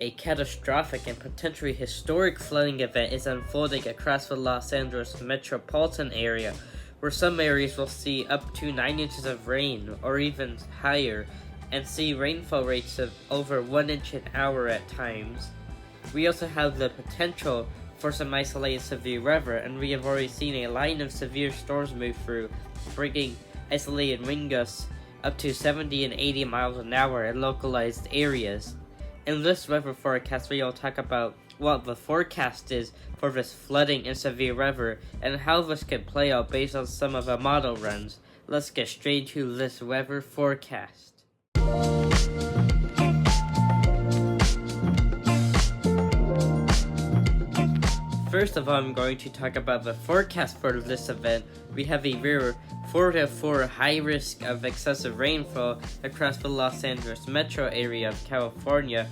A catastrophic and potentially historic flooding event is unfolding across the Los Angeles metropolitan area, where some areas will see up to 9 inches of rain or even higher, and see rainfall rates of over 1 inch an hour at times. We also have the potential for some isolated severe weather, and we have already seen a line of severe storms move through, bringing isolated wind gusts up to 70 and 80 miles an hour in localized areas. In this weather forecast, we will talk about what the forecast is for this flooding and severe weather, and how this could play out based on some of the model runs. Let's get straight to this weather forecast. First of all, I'm going to talk about the forecast for this event. We have a rare 4 to 4 high risk of excessive rainfall across the Los Angeles metro area of California,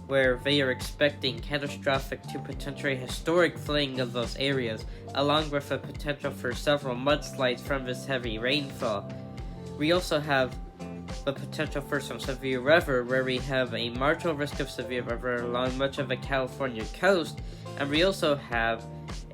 where they are expecting catastrophic to potentially historic flooding of those areas, along with the potential for several mudslides from this heavy rainfall. We also have the potential for some severe weather, where we have a marginal risk of severe weather along much of the California coast, and we also have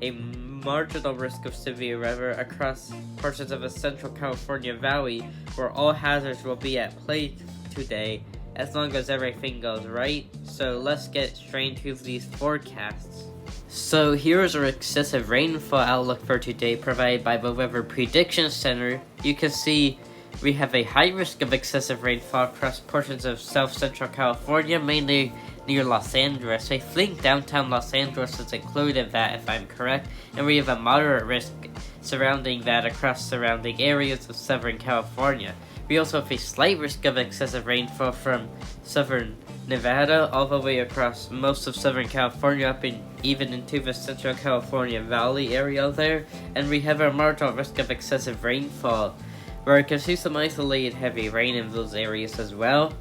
a marginal risk of severe weather across portions of the central California valley, where all hazards will be at play today, as long as everything goes right. So let's get straight into these forecasts. So here is our excessive rainfall outlook for today, provided by the Weather Prediction Center. You can see we have a high risk of excessive rainfall across portions of South Central California, mainly near Los Angeles. I think downtown Los Angeles is included in that, if I'm correct, and we have a moderate risk surrounding that across surrounding areas of Southern California. We also have a slight risk of excessive rainfall from southern Nevada all the way across most of Southern California, up even into the Central California Valley area there, and we have a marginal risk of excessive rainfall, where I can see some isolated heavy rain in those areas as well.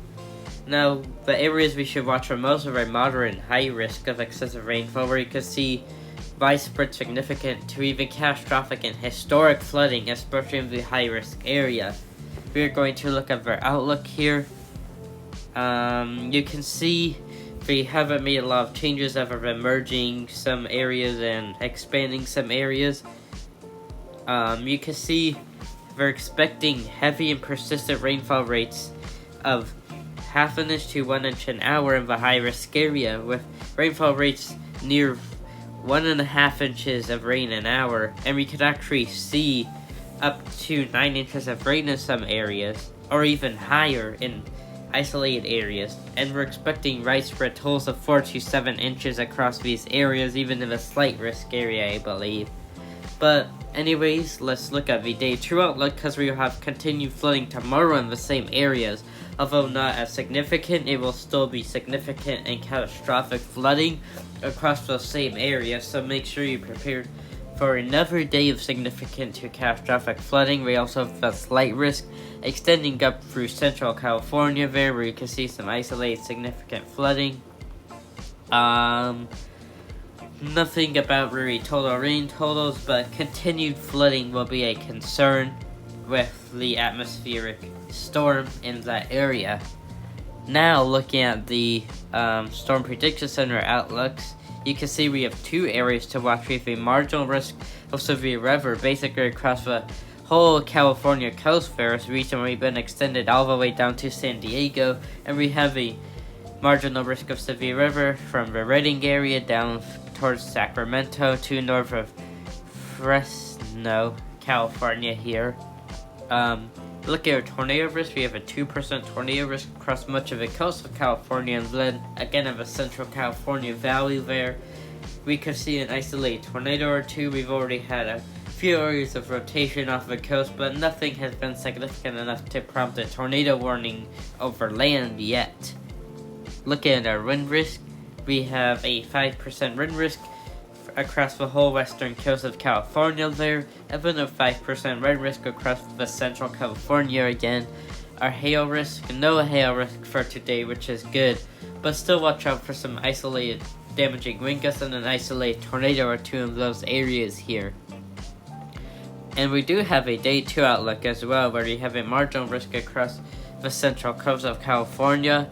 Now, the areas we should watch for most are a moderate and high risk of excessive rainfall, where you can see widespread significant to even catastrophic and historic flooding, especially in the high risk area. We are going to look at their outlook here. You can see they haven't made a lot of changes ever, emerging some areas and expanding some areas. You can see we're expecting heavy and persistent rainfall rates of half an inch to 1 inch an hour in the high risk area, with rainfall rates near 1.5 inches of rain an hour, and we could actually see up to 9 inches of rain in some areas, or even higher in isolated areas, and we're expecting widespread totals of 4 to 7 inches across these areas, even in a slight risk area, I believe. But anyways, let's look at the day 2 outlook, because we will have continued flooding tomorrow in the same areas. Although not as significant, it will still be significant and catastrophic flooding across those same areas, so make sure you're prepared for another day of significant to catastrophic flooding. We also have a slight risk extending up through Central California there, where you can see some isolated significant flooding. Nothing about really total rain totals, but continued flooding will be a concern with the atmospheric storm in that area. Now, looking at the Storm Prediction Center outlooks, you can see we have 2 areas to watch with a marginal risk of severe weather, basically across the whole California coast there. It's recently been extended all the way down to San Diego, and we have a marginal risk of severe weather from the Redding area down towards Sacramento to north of Fresno, California here. Looking at tornado risk, we have a 2% tornado risk across much of the coast of California, and then again in the Central California Valley there. We could see an isolated tornado or two. We've already had a few areas of rotation off the coast, but nothing has been significant enough to prompt a tornado warning over land yet. Looking at our wind risk, we have a 5% wind risk across the whole western coast of California there, and then a 5% wind risk across the Central California again. Our hail risk, no hail risk for today, which is good, but still watch out for some isolated damaging wind gusts and an isolated tornado or two in those areas here. And we do have a day 2 outlook as well, where we have a marginal risk across the central coast of California.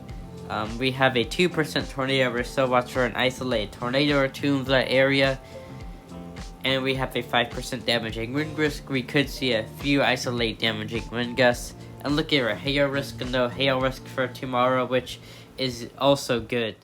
We have a 2% tornado risk, so watch for an isolated tornado or two in that area. And we have a 5% damaging wind risk. We could see a few isolated damaging wind gusts. And look at our hail risk, and no hail risk for tomorrow, which is also good.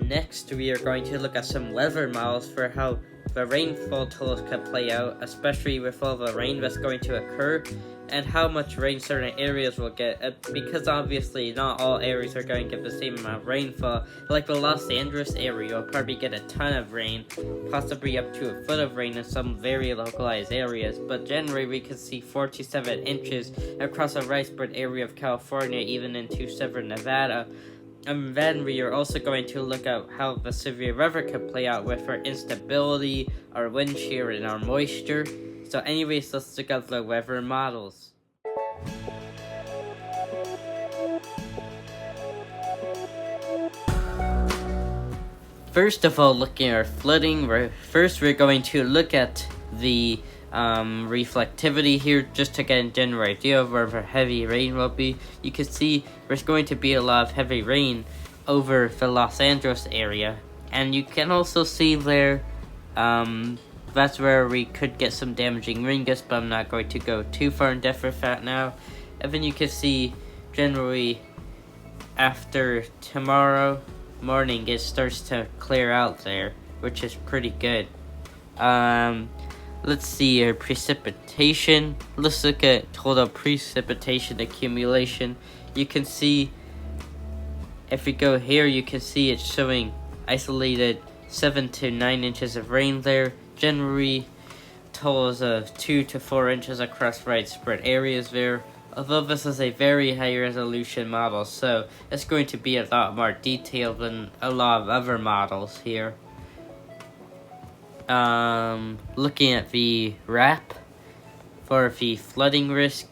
Next, we are going to look at some weather models for how the rainfall totals could play out, especially with all the rain that's going to occur, and how much rain certain areas will get, because obviously not all areas are going to get the same amount of rainfall. Like the Los Angeles area will probably get a ton of rain, possibly up to a foot of rain in some very localized areas, but generally we could see 4 to 7 inches across a widespread area of California, even into southern Nevada. And then we are also going to look at how the severe weather could play out with our instability, our wind shear, and our moisture. So anyways, let's look at the weather models. First of all, looking at our flooding, we're going to look at the reflectivity here, just to get a general idea of where the heavy rain will be. You can see there's going to be a lot of heavy rain over the Los Angeles area, and you can also see there that's where we could get some damaging wind gusts, but I'm not going to go too far in depth with that now. And then you can see generally after tomorrow morning it starts to clear out there, which is pretty good. Let's see our precipitation. Let's look at total precipitation accumulation. You can see, if we go here, you can see it's showing isolated 7 to 9 inches of rain there. Generally, totals of 2 to 4 inches across widespread areas there. Although this is a very high resolution model, so it's going to be a lot more detailed than a lot of other models here. Looking at the RAP for the flooding risk,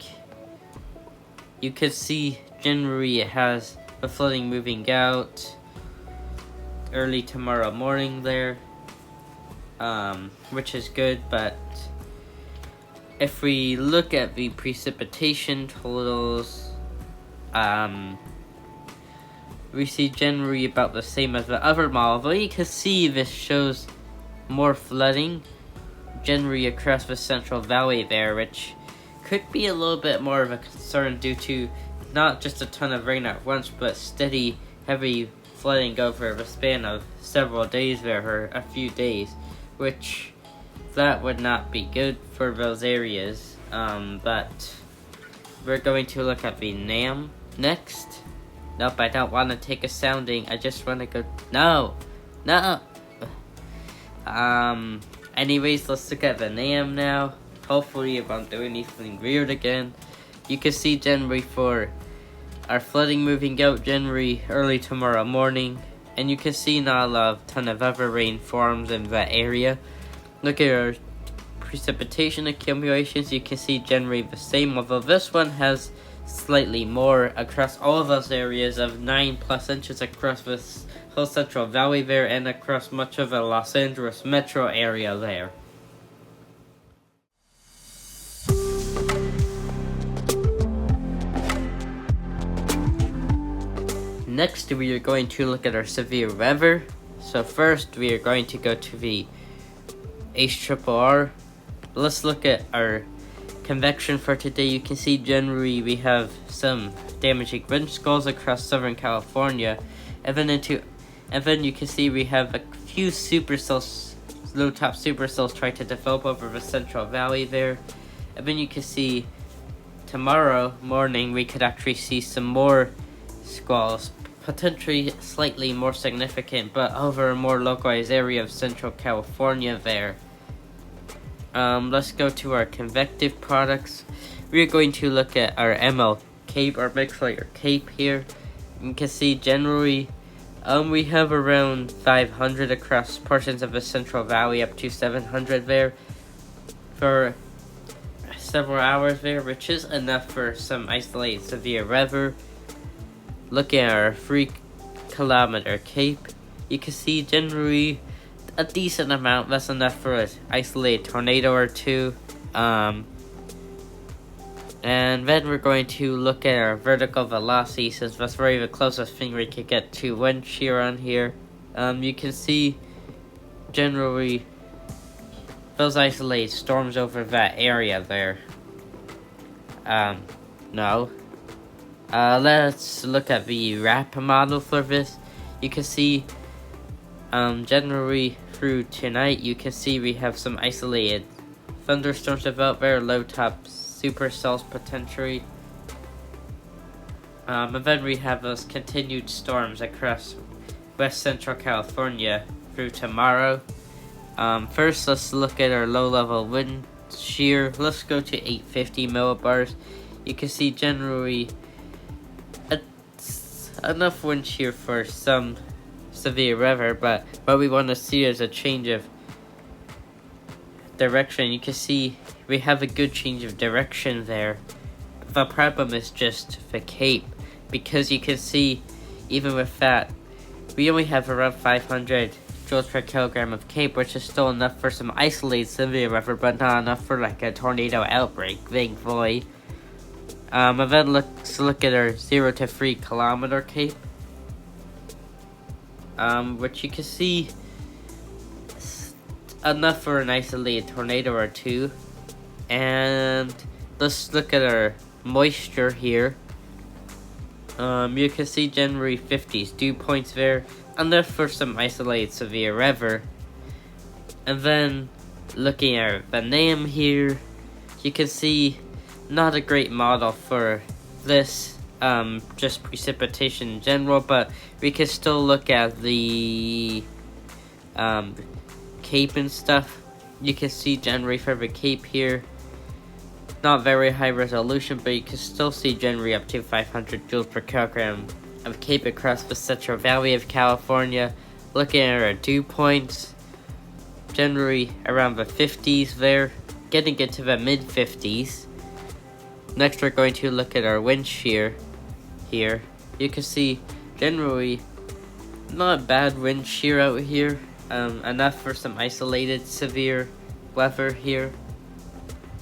you can see generally it has the flooding moving out early tomorrow morning there, which is good. But if we look at the precipitation totals, we see generally about the same as the other model, but you can see this shows more flooding generally across the Central Valley there, which could be a little bit more of a concern due to not just a ton of rain at once, but steady heavy flooding over the span of several days there, or a few days, which that would not be good for those areas. But we're going to look at the NAM next. Nope, I don't want to take a sounding, I just want to go, no. Anyways, let's look at the NAM now. Hopefully, if I'm doing anything weird again. You can see generally for our flooding moving out generally early tomorrow morning. And you can see not a ton of other rain forms in that area. Look at our precipitation accumulations. You can see generally the same, although this one has slightly more across all of those areas of 9+ inches across this whole Central Valley there, and across much of the Los Angeles metro area there. Next, we are going to look at our severe weather. So first, we are going to go to the HRRR. Let's look at our convection for today. You can see generally we have some damaging wind squalls across Southern California, and then you can see we have a few supercells, low-top supercells trying to develop over the Central Valley there. And then you can see tomorrow morning we could actually see some more squalls, potentially slightly more significant, but over a more localized area of Central California there. Let's go to our convective products. We're going to look at our ML cape, or mixed layer cape here. You can see generally we have around 500 across portions of the Central Valley, up to 700 there for several hours there, which is enough for some isolated severe weather. Looking at our 3 kilometer cape, you can see generally a decent amount. That's enough for an isolated tornado or two. And then we're going to look at our vertical velocity, since that's really the closest thing we could get to wind shear on here. You can see generally those isolated storms over that area there. No. Let's look at the RAP model for this. You can see, generally through tonight, you can see we have some isolated thunderstorms develop there, low top supercells potentially. And then we have those continued storms across west central California through tomorrow. First, let's look at our low-level wind shear. Let's go to 850 millibars. You can see generally it's enough wind shear for some severe weather, but what we want to see is a change of direction. You can see we have a good change of direction there. The problem is just the cape, because you can see even with that we only have around 500 joules per kilogram of cape, which is still enough for some isolated severe weather, but not enough for like a tornado outbreak, thankfully. And then let's look at our 0 to 3 kilometer cape, which you can see enough for an isolated tornado or two. And let's look at our moisture here. You can see generally 50s dew points there, enough for some isolated severe weather. And then looking at the NAM here, you can see not a great model for this, just precipitation in general, but we can still look at the cape and stuff. You can see generally for the cape here, not very high resolution, but you can still see generally up to 500 joules per kilogram of cape across the Central Valley of California. Looking at our dew points, generally around the 50s there, getting into the mid 50s. Next, we're going to look at our wind shear here. You can see generally not bad wind shear out here, enough for some isolated severe weather here.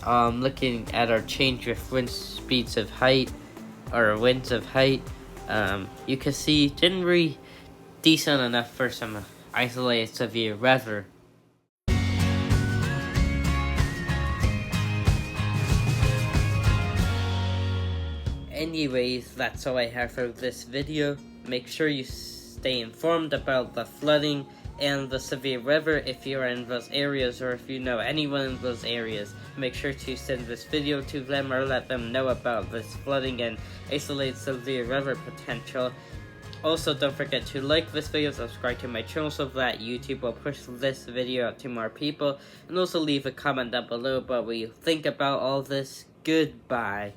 Looking at our change with wind speeds of height, or winds of height, you can see generally decent enough for some isolated severe weather. Anyways, that's all I have for this video. Make sure you stay informed about the flooding and the severe weather if you're in those areas, or if you know anyone in those areas. Make sure to send this video to them or let them know about this flooding and isolated severe weather potential. Also, don't forget to like this video, subscribe to my channel so that YouTube will push this video out to more people, and also leave a comment down below about what you think about all this. Goodbye.